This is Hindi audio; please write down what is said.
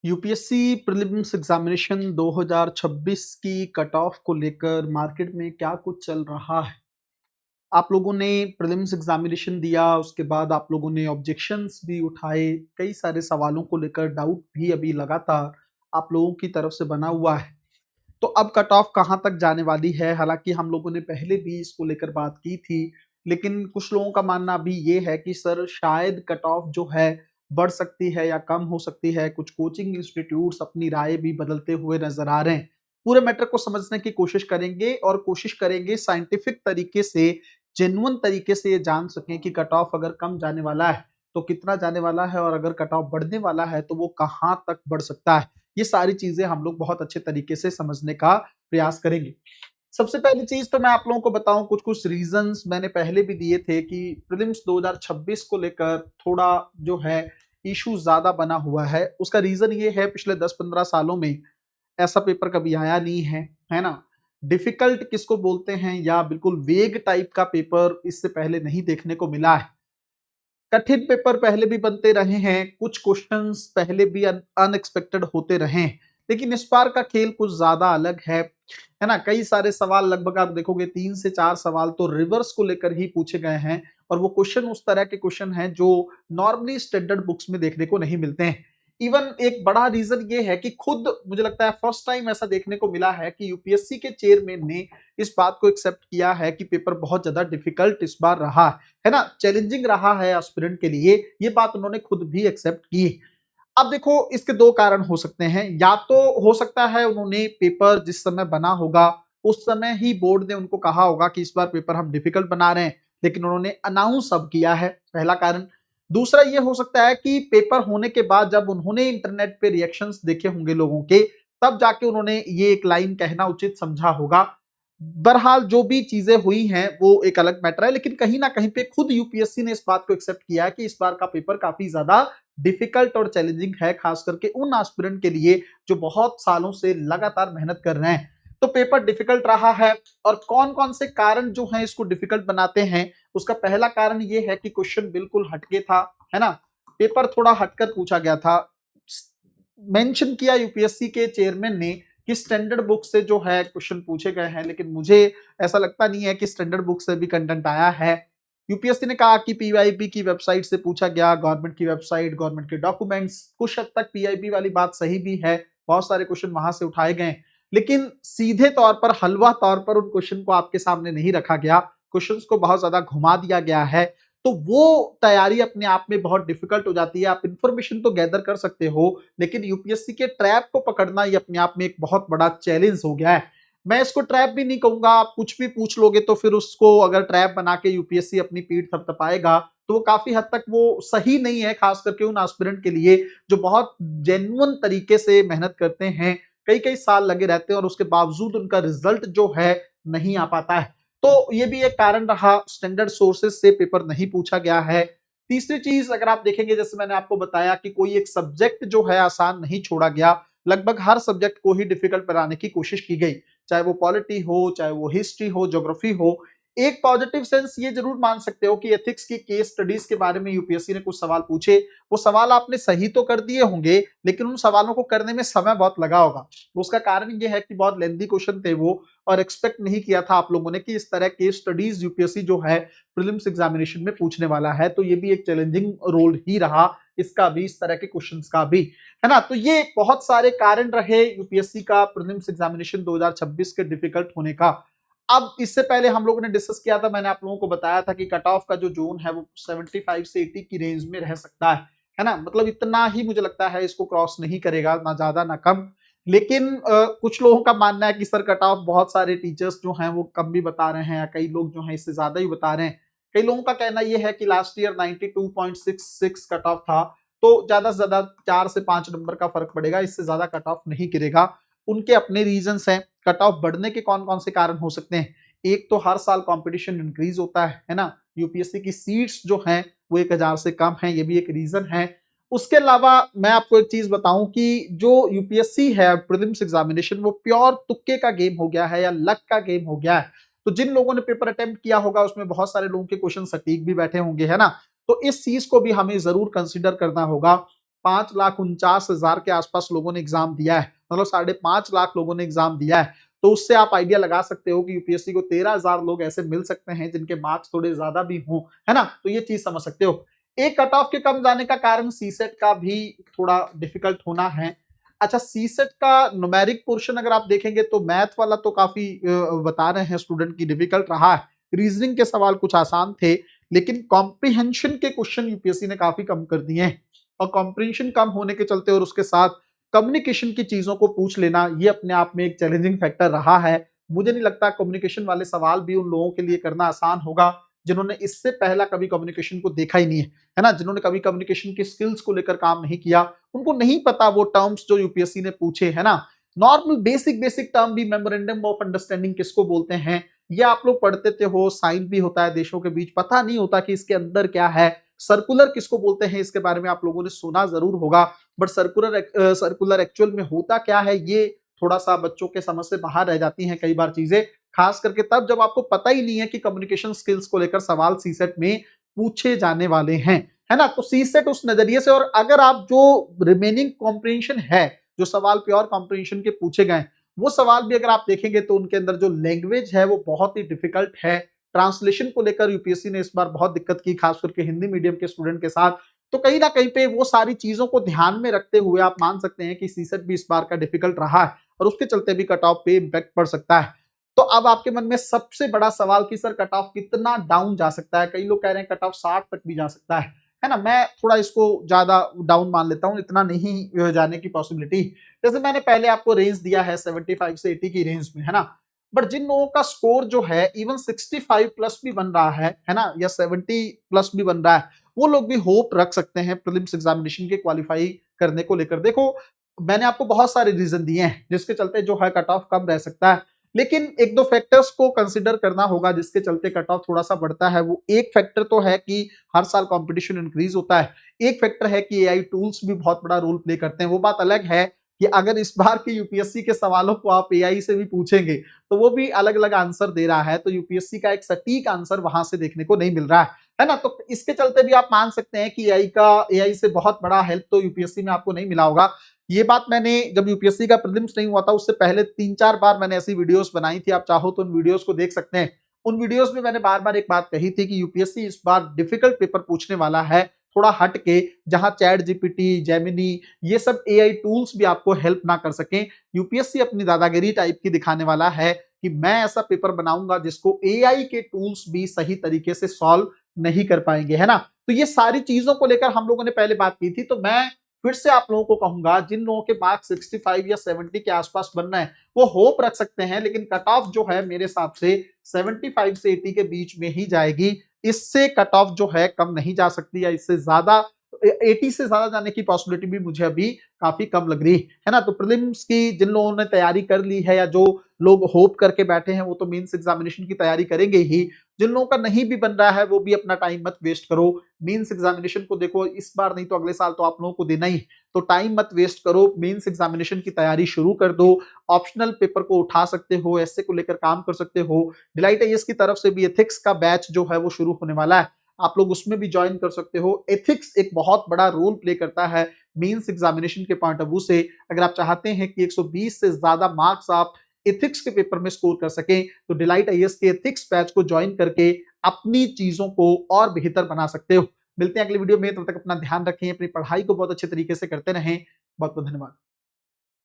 यूपीएससी प्रीलिम्स एग्जामिनेशन 2026 की कट ऑफ को लेकर मार्केट में क्या कुछ चल रहा है। आप लोगों ने प्रीलिम्स एग्जामिनेशन दिया, उसके बाद आप लोगों ने ऑब्जेक्शंस भी उठाए, कई सारे सवालों को लेकर डाउट भी अभी लगातार आप लोगों की तरफ से बना हुआ है। तो अब कट ऑफ कहाँ तक जाने वाली है? हालांकि हम लोगों ने पहले भी इसको लेकर बात की थी, लेकिन कुछ लोगों का मानना अभी ये है कि सर शायद कट ऑफ जो है बढ़ सकती है या कम हो सकती है। कुछ कोचिंग इंस्टीट्यूट्स अपनी राय भी बदलते हुए नजर आ रहे हैं। पूरे मैटर को समझने की कोशिश करेंगे और कोशिश करेंगे साइंटिफिक तरीके से, जेन्युइन तरीके से ये जान सकें कि कट ऑफ अगर कम जाने वाला है तो कितना जाने वाला है, और अगर कट ऑफ बढ़ने वाला है तो वो कहाँ तक बढ़ सकता है। ये सारी चीजें हम लोग बहुत अच्छे तरीके से समझने का प्रयास करेंगे। सबसे पहली चीज तो मैं आप लोगों को बताऊं, कुछ कुछ रीजंस मैंने पहले भी दिए थे कि प्रीलिम्स 2026 को लेकर थोड़ा जो है इशू ज्यादा बना हुआ है। उसका रीजन ये है, पिछले 10-15 सालों में ऐसा पेपर कभी आया नहीं है ना। डिफिकल्ट किसको बोलते हैं या बिल्कुल वेग टाइप का पेपर इससे पहले नहीं देखने को मिला है। कठिन पेपर पहले भी बनते रहे हैं, कुछ क्वेश्चंस पहले भी अनएक्सपेक्टेड होते रहे हैं, लेकिन इस बार का खेल कुछ ज्यादा अलग है ना। कई सारे सवाल, लगभग आप देखोगे 3 से 4 सवाल तो रिवर्स को लेकर ही पूछे गए हैं, और वो क्वेश्चन उस तरह के क्वेश्चन हैं जो नॉर्मली स्टैंडर्ड बुक्स में देखने को नहीं मिलते हैं। इवन एक बड़ा रीजन ये है कि खुद मुझे लगता है फर्स्ट टाइम ऐसा देखने को मिला है कि यूपीएससी के चेयरमैन ने इस बात को एक्सेप्ट किया है कि पेपर बहुत ज्यादा डिफिकल्ट इस बार रहा है ना, चैलेंजिंग रहा है एस्पिरेंट के लिए। ये बात उन्होंने खुद भी एक्सेप्ट की। अब देखो, इसके दो कारण हो सकते हैं। या तो हो सकता है उन्होंने पेपर जिस समय बना होगा उस समय ही बोर्ड ने उनको कहा होगा कि इस बार पेपर हम डिफिकल्ट बना रहे हैं, लेकिन उन्होंने अनाउंस अब किया है, पहला कारण। दूसरा ये हो सकता है कि पेपर होने के बाद जब उन्होंने इंटरनेट पे रिएक्शंस देखे होंगे लोगों के, तब जाके उन्होंने ये एक लाइन कहना उचित समझा होगा। बहरहाल जो भी चीजें हुई हैं वो एक अलग मैटर है, लेकिन कहीं ना कहीं पे खुद यूपीएससी ने इस बात को एक्सेप्ट किया है कि इस बार का पेपर काफी ज्यादा डिफिकल्ट और चैलेंजिंग है, खास करके उन एस्पिरेंट के लिए जो बहुत सालों से लगातार मेहनत कर रहे हैं। तो पेपर डिफिकल्ट रहा है। और कौन कौन से कारण जो हैं इसको डिफिकल्ट बनाते हैं, उसका पहला कारण ये है कि क्वेश्चन बिल्कुल हटके था, है ना। पेपर थोड़ा हटकर पूछा गया था। मेंशन किया यूपीएससी के चेयरमैन ने कि स्टैंडर्ड बुक से जो है क्वेश्चन पूछे गए हैं, लेकिन मुझे ऐसा लगता नहीं है कि स्टैंडर्ड बुक से भी कंटेंट आया है। यूपीएससी ने कहा कि पीवाईबी की वेबसाइट से पूछा गया, गवर्नमेंट की वेबसाइट, गवर्नमेंट के डॉक्यूमेंट्स, कुछ हद तक पीआईबी वाली बात सही भी है, बहुत सारे क्वेश्चन वहां से उठाए गए, लेकिन सीधे तौर पर, हलवा तौर पर उन क्वेश्चन को आपके सामने नहीं रखा गया। क्वेश्चंस को बहुत ज्यादा घुमा दिया गया है, तो वो तैयारी अपने आप में बहुत डिफिकल्ट हो जाती है। आप इंफॉर्मेशन तो गैदर कर सकते हो, लेकिन यूपीएससी के ट्रैप को पकड़ना ये अपने आप में एक बहुत बड़ा चैलेंज हो गया है। मैं इसको ट्रैप भी नहीं कहूंगा, आप कुछ भी पूछ लोगे तो फिर उसको अगर ट्रैप बना के यूपीएससी अपनी पीठ थपथपाएगा तो वो काफी हद तक वो सही नहीं है, खास करके उन एस्पिरेंट के लिए जो बहुत जेन्युइन तरीके से मेहनत करते हैं, कई कई साल लगे रहते हैं और उसके बावजूद उनका रिजल्ट जो है नहीं आ पाता है। तो ये भी एक कारण रहा, स्टैंडर्ड सोर्सेज से पेपर नहीं पूछा गया है। तीसरी चीज अगर आप देखेंगे, जैसे मैंने आपको बताया कि कोई एक सब्जेक्ट जो है आसान नहीं छोड़ा गया, लगभग हर सब्जेक्ट को ही डिफिकल्ट बनाने की कोशिश की गई, चाहे वो पॉलिटी हो, चाहे वो हिस्ट्री हो, ज्योग्राफी हो। एक पॉजिटिव सेंस ये जरूर मान सकते हो कि एथिक्स की केस स्टडीज के बारे में यूपीएससी ने कुछ सवाल पूछे। वो सवाल आपने सही तो कर दिए होंगे, लेकिन उन सवालों को करने में समय बहुत लगा होगा। उसका कारण ये है कि बहुत लेंथी क्वेश्चन थे वो, और एक्सपेक्ट नहीं किया था आप लोगों ने कि इस तरह के स्टडीज यूपीएससी जो है प्रीलिम्स एग्जामिनेशन में पूछने वाला है। तो ये भी एक चैलेंजिंग रोल ही रहा इसका भी, इस तरह के क्वेश्चंस का भी, है ना। तो ये बहुत सारे कारण रहे यूपीएससी का प्रीलिम्स एग्जामिनेशन 2026 के डिफिकल्ट होने का। अब इससे पहले हम लोगों ने डिस्कस किया था, मैंने आप लोगों को बताया था कि कट ऑफ का जो जोन है वो 75 से 80 की रेंज में रह सकता है ना। मतलब इतना ही मुझे लगता है, इसको क्रॉस नहीं करेगा, ना ज्यादा ना कम। लेकिन कुछ लोगों का मानना है कि सर कट ऑफ बहुत सारे टीचर्स जो हैं वो कम भी बता रहे हैं, या कई लोग जो हैं इससे ज्यादा ही बता रहे हैं। कई लोगों का कहना यह है कि लास्ट ईयर 92.66 कट ऑफ था, तो ज्यादा से ज्यादा 4 से 5 नंबर का फर्क पड़ेगा, इससे ज्यादा कट ऑफ नहीं गिरेगा। उनके अपने रीजंस हैं। कट ऑफ बढ़ने के कौन कौन से कारण हो सकते हैं? एक तो हर साल कंपटीशन इंक्रीज होता है ना। यूपीएससी की सीट्स जो हैं वो 1000 से कम है, ये भी एक रीजन है। उसके अलावा मैं आपको एक चीज बताऊं कि जो यूपीएससी है प्रीलिम्स एग्जामिनेशन, वो प्योर तुक्के का गेम हो गया है या लक का गेम हो गया है। तो जिन लोगों ने पेपर अटेम्प्ट किया होगा उसमें बहुत सारे लोगों के क्वेश्चन सटीक भी बैठे होंगे, है ना। तो इस चीज को भी हमें जरूर कंसिडर करना होगा 5,49,000 के आसपास लोगों ने एग्जाम दिया है, मतलब 5.5 लाख लोगों ने एग्जाम दिया है। तो उससे आप आइडिया लगा सकते हो कि यूपीएससी को 13,000 लोग ऐसे मिल सकते हैं जिनके मार्क्स थोड़े ज्यादा भी हों, है ना। तो ये चीज समझ सकते हो। एक कट ऑफ के कम जाने का कारण सीसेट का भी थोड़ा डिफिकल्ट होना है। अच्छा, सीसेट का न्यूमेरिक पोर्शन अगर आप देखेंगे तो मैथ वाला तो काफी बता रहे हैं स्टूडेंट की डिफिकल्ट रहा है। रीजनिंग के सवाल कुछ आसान थे, लेकिन कॉम्प्रिहेंशन के क्वेश्चन यूपीएससी ने काफी कम कर दिए हैं। और कॉम्प्रिहेंशन कम होने के चलते और उसके साथ कम्युनिकेशन की चीजों को पूछ लेना, ये अपने आप में एक चैलेंजिंग फैक्टर रहा है। मुझे नहीं लगता कम्युनिकेशन वाले सवाल भी उन लोगों के लिए करना आसान होगा जिन्होंने इससे पहला कभी कम्युनिकेशन को देखा ही नहीं है ना, जिन्होंने कभी कम्युनिकेशन की स्किल्स को लेकर काम नहीं किया, उनको नहीं पता वो टर्म्स जो यूपीएससी ने पूछे, है ना। नॉर्मल बेसिक बेसिक टर्म भी मेमोरेंडम ऑफ अंडरस्टैंडिंग किसको बोलते हैं, ये आप लोग पढ़ते थे हो, साइन भी होता है देशों के बीच, पता नहीं होता कि इसके अंदर क्या है। सर्कुलर किसको बोलते हैं इसके बारे में आप लोगों ने सुना जरूर होगा, बट सर्कुलर एक्चुअल में होता क्या है ये थोड़ा सा बच्चों के समझ से बाहर रह जाती हैं कई बार चीजें, खास करके तब जब आपको पता ही नहीं है कि कम्युनिकेशन स्किल्स को लेकर सवाल सीसेट में पूछे जाने वाले हैं, है ना। तो सीसेट उस नजरिए से, और अगर आप जो रिमेनिंग कॉम्प्रिहेंशन है, जो सवाल प्योर कॉम्प्रिहेंशन के पूछे गए वो सवाल भी अगर आप देखेंगे तो उनके अंदर जो लैंग्वेज है वो बहुत ही डिफिकल्ट है। ट्रांसलेशन को लेकर यूपीएससी ने इस बार बहुत दिक्कत की, खास करके हिंदी मीडियम के स्टूडेंट के साथ। तो कहीं ना कहीं पे वो सारी चीजों को ध्यान में रखते हुए आप मान सकते हैं कि सीसेट भी इस बार का डिफिकल्ट रहा है और उसके चलते भी कट ऑफ पे इम्पैक्ट पड़ सकता है। तो अब आपके मन में सबसे बड़ा सवाल कि सर कट ऑफ कितना डाउन जा सकता है, कई लोग कह रहे हैं कट ऑफ 60 तक भी जा सकता है ना। मैं थोड़ा इसको ज्यादा डाउन मान लेता हूं, इतना नहीं जाने की पॉसिबिलिटी। जैसे मैंने पहले आपको रेंज दिया है 75 से 80 की रेंज में, है ना। बट जिन लोगों का स्कोर जो है इवन 65 प्लस भी बन रहा है ना, या 70 प्लस भी बन रहा है, वो लोग भी होप रख सकते हैं प्रीलिम्स एग्जामिनेशन के क्वालिफाई करने को लेकर। देखो, मैंने आपको बहुत सारे रीजन दिए हैं जिसके चलते जो है कट ऑफ कम रह सकता है, लेकिन एक दो फैक्टर्स को कंसिडर करना होगा जिसके चलते कट ऑफ थोड़ा सा बढ़ता है। वो एक फैक्टर तो है कि हर साल कंपटीशन इंक्रीज होता है, एक फैक्टर है कि एआई टूल्स भी बहुत बड़ा रोल प्ले करते हैं। वो बात अलग है कि अगर इस बार के यूपीएससी के सवालों को आप एआई से भी पूछेंगे तो वो भी अलग अलग आंसर दे रहा है, तो यूपीएससी का एक सटीक आंसर वहां से देखने को नहीं मिल रहा है ना। तो इसके चलते भी आप मान सकते हैं कि एआई से बहुत बड़ा हेल्प तो यूपीएससी में आपको नहीं मिला होगा। ये बात मैंने जब यूपीएससी का प्रीलिम्स नहीं हुआ था उससे पहले 3-4 बार मैंने ऐसी वीडियोस बनाई थी, आप चाहो तो उन वीडियोस को देख सकते हैं। उन वीडियोस में मैंने बार बार एक बात कही थी कि यूपीएससी इस बार डिफिकल्ट पेपर पूछने वाला है, थोड़ा हट के, जहां चैट जीपीटी, जेमिनी, ये सब एआई टूल्स भी आपको हेल्प ना कर सकें। यूपीएससी अपनी दादागिरी टाइप की दिखाने वाला है कि मैं ऐसा पेपर बनाऊंगा जिसको एआई के टूल्स भी सही तरीके से सॉल्व नहीं कर पाएंगे, है ना। तो ये सारी चीजों को लेकर हम लोगों ने पहले बात की थी। तो मैं फिर से आप लोगों को कहूंगा, जिन लोगों के मार्क्स 65 या 70 के आसपास बनना है वो होप रख सकते हैं, लेकिन कट ऑफ जो है मेरे हिसाब से 75 से 80 के बीच में ही जाएगी। इससे कट ऑफ जो है कम नहीं जा सकती, या इससे ज्यादा 80 से ज्यादा जाने की पॉसिबिलिटी भी मुझे अभी काफी कम लग रही है ना। तो प्रीलिम्स की जिन लोगों ने तैयारी कर ली है या जो लोग होप करके बैठे हैं वो तो मेंस एग्जामिनेशन की तैयारी करेंगे ही। जिन लोगों का नहीं भी बन रहा है वो भी अपना टाइम मत वेस्ट करो, मेंस एग्जामिनेशन को देखो, इस बार नहीं तो अगले साल तो आप लोगों को देना ही, तो टाइम मत वेस्ट करो, मेंस एग्जामिनेशन की तैयारी शुरू कर दो। ऑप्शनल पेपर को उठा सकते हो, ऐसे को लेकर काम कर सकते हो। डिलाइट आईएएस की तरफ से भी एथिक्स का बैच जो है वो शुरू होने वाला है, आप लोग उसमें भी ज्वाइन कर सकते हो। एथिक्स एक बहुत बड़ा रोल प्ले करता है मेंस एग्जामिनेशन के पॉइंट ऑफ व्यू से। अगर आप चाहते हैं कि 120 से ज्यादा मार्क्स आप एथिक्स के पेपर में स्कोर कर सकें तो डिलाइट आईएएस के एथिक्स बैच को ज्वाइन करके अपनी चीजों को और बेहतर बना सकते हो। मिलते हैं अगली वीडियो में, तब तक अपना ध्यान रखें, अपनी पढ़ाई को बहुत अच्छे तरीके से करते रहें। बहुत बहुत धन्यवाद।